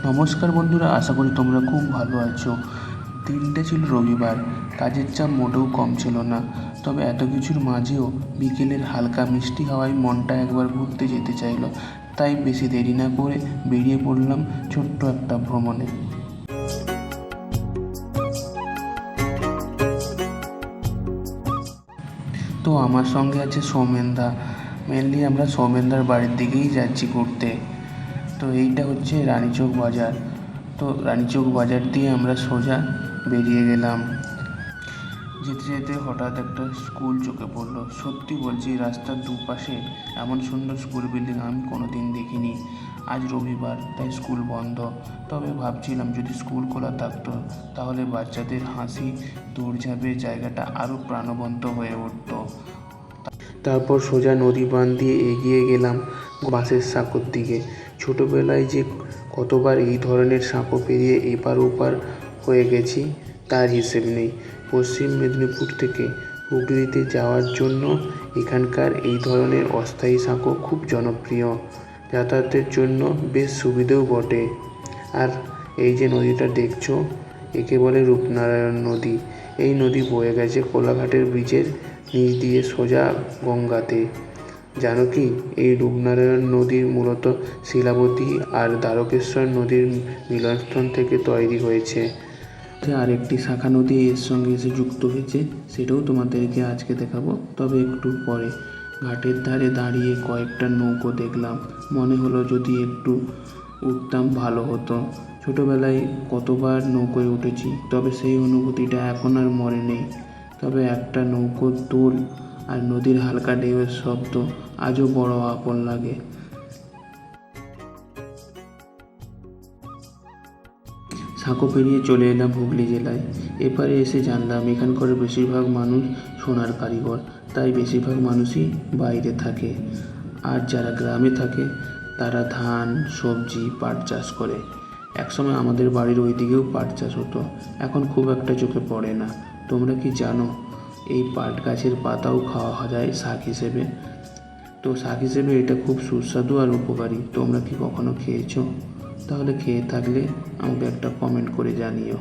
নমস্কার বন্ধুরা, আশা করি তোমরা খুব ভালো আছো। দিনটা ছিল রবিবার, কাজের চাপ মোটেও কম ছিল না। তবে এত কিছুর মাঝেও বিকেলের হালকা মিষ্টি হাওয়ায় মনটা একবার ঘুরতে যেতে চাইলো। তাই বেশি দেরি না করে বেরিয়ে পড়লাম ছোট্ট একটা ভ্রমণে। তো আমার সঙ্গে আছে সৌমেনদা। মেনলি আমরা সৌমেনদার বাড়ির দিকেই যাচ্ছি ঘুরতে। তো এইটা হচ্ছে রানীচক বাজার। তো রানীচক বাজার দিয়ে আমরা সোজা বেরিয়ে গেলাম। যেতে যেতে হঠাৎ একটা স্কুল চোখে পড়লো। সত্যি বলছি, রাস্তার দুপাশে এমন সুন্দর স্কুল বিল্ডিং আমি কোনো দিন দেখিনি। আজ রবিবার, তাই স্কুল বন্ধ। তবে ভাবছিলাম যদি স্কুল খোলা থাকতো তাহলে বাচ্চাদের হাসি দৌড়ঝাঁপের জায়গাটা আরও প্রাণবন্ত হয়ে উঠত। তারপর সোজা নদী বাঁধ দিয়ে এগিয়ে গেলাম বাঁশের সাঁকোর দিকে। ছোটোবেলায় যে কতবার এই ধরনের সাঁকো পেরিয়ে এপার ওপার হয়ে গেছি তার হিসেব নেই। পশ্চিম মেদিনীপুর থেকে হুগলিতে যাওয়ার জন্য এখানকার এই ধরনের অস্থায়ী সাঁকো খুব জনপ্রিয়। যাতায়াতের জন্য বেশ সুবিধেও বটে। আর এই যে নদীটা দেখছো, একে বলে রূপনারায়ণ নদী। এই নদী বয়ে গেছে কোলাঘাটের ব্রিজের নিচ দিয়ে সোজা গঙ্গাতে। জানো কি, এই রূপনারায়ণ নদী মূলত শিলাবতী আর দ্বারকেশ্বর নদীর মিলনস্থল থেকে তৈরি হয়েছে। আরেকটি শাখা নদী এর সঙ্গে এসে যুক্ত হয়েছে, সেটাও তোমাদেরকে আজকে দেখাবো, তবে একটু পরে। ঘাটের ধারে দাঁড়িয়ে কয়েকটা নৌকো দেখলাম। মনে হলো যদি একটু উঠতাম ভালো হতো। ছোটোবেলায় কতবার নৌকোয় উঠেছি, তবে সেই অনুভূতিটা এখন আর মনে নেই। তবে একটা নৌকোর দোল আর নদীর হালকা ঢেউয়ের শব্দ আজও বড় আপন লাগে। সাঁকো পেরিয়ে চলে এলাম হুগলি জেলায়। এপারে এসে জানলাম এখানকার বেশিরভাগ মানুষ সোনার কারিগর, তাই বেশিরভাগ মানুষই বাইরে থাকে। আর যারা গ্রামে থাকে তারা ধান, সবজি, পাট চাষ করে। একসময় আমাদের বাড়ির ওই দিকেও পাট চাষ হতো, এখন খুব একটা চোখে পড়ে না। তোমরা কি জানো এই পাট গাছের পাতাও খাওয়া যায় শাক হিসেবে? তো শাক হিসেবে এটা খুব সুস্বাদু আর উপকারী। তোমরা কি কখনো খেয়েছো? তাহলে খেয়ে থাকলে আমাকে একটা কমেন্ট করে জানিও।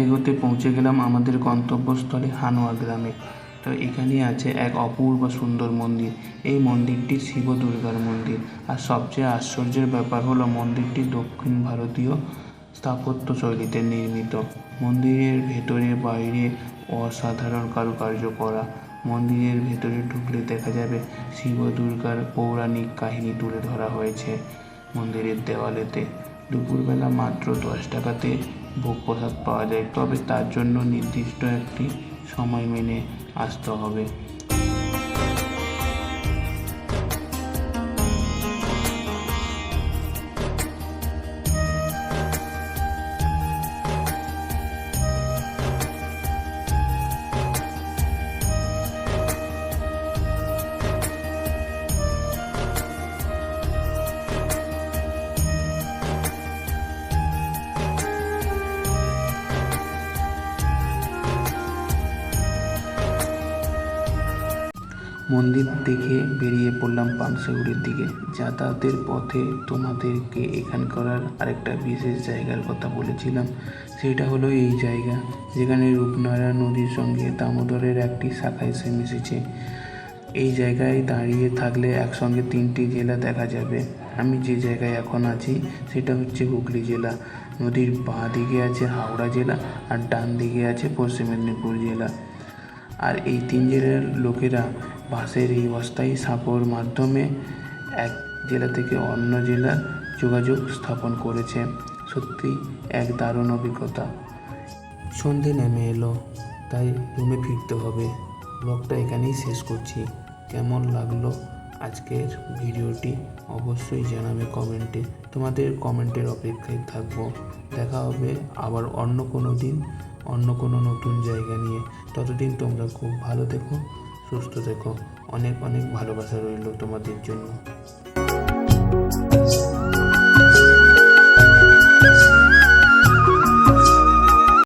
এগোতে পৌঁছে গেলাম আমাদের গন্তব্যস্থলে হানোয়া গ্রামে। তো এখানে আছে এক অপূর্ব সুন্দর মন্দির। এই মন্দিরটি শিব দুর্গার মন্দির। আর সবচেয়ে আশ্চর্যের ব্যাপার হলো মন্দিরটি দক্ষিণ ভারতীয় স্থাপত্য শৈলীতে নির্মিত। মন্দিরের ভেতরে বাইরে অসাধারণ কারুকার্য করা। মন্দিরের ভেতরে ঢুকলে দেখা যাবে শিব দুর্গার পৌরাণিক কাহিনী তুলে ধরা হয়েছে মন্দিরের দেওয়ালেতে। দুপুরবেলা মাত্র 10 টাকাতে ভোগ প্রসাদ পাওয়া যায়, তবে তার জন্য নির্দিষ্ট একটি সময় মেনে আসতে হবে। মন্দির দেখে বেরিয়ে পড়লাম পানশিউড়ির দিকে। যাতায়াতের পথে তোমাদেরকে এখানকার আরেকটা বিশেষ জায়গার কথা বলেছিলাম। সেটা হলো এই জায়গা যেখানে রূপনারায়ণ নদীর সঙ্গে দামোদরের একটি শাখা এসে মিশেছে। এই জায়গায় দাঁড়িয়ে থাকলে একসঙ্গে 3টি জেলা দেখা যাবে। আমি যে জায়গায় এখন আছি সেটা হচ্ছে হুগলি জেলা। নদীর বাঁ দিকে আছে হাওড়া জেলা আর ডান দিকে আছে পশ্চিম মেদিনীপুর জেলা। আর এই 3 জেলার লোকেরা বাঁশের এই অস্থায়ী সাঁকোর মাধ্যমে এক জেলা থেকে অন্য জেলার যোগাযোগ স্থাপন করেছে। সত্যি এক দারুণ অভিজ্ঞতা। সন্ধে নেমে এলো, তাই রুমে ফিরতে হবে। ব্লগটা এখানেই শেষ করছি। কেমন লাগলো আজকের ভিডিওটি অবশ্যই জানাবে কমেন্টে। তোমাদের কমেন্টের অপেক্ষায় থাকবো। দেখা হবে আবার অন্য কোনো দিন অন্য কোনো নতুন জায়গা নিয়ে। ততদিন তোমরা খুব ভালো থেকো, সুস্থ থেকো। অনেক অনেক ভালোবাসা রইল তোমাদের জন্য।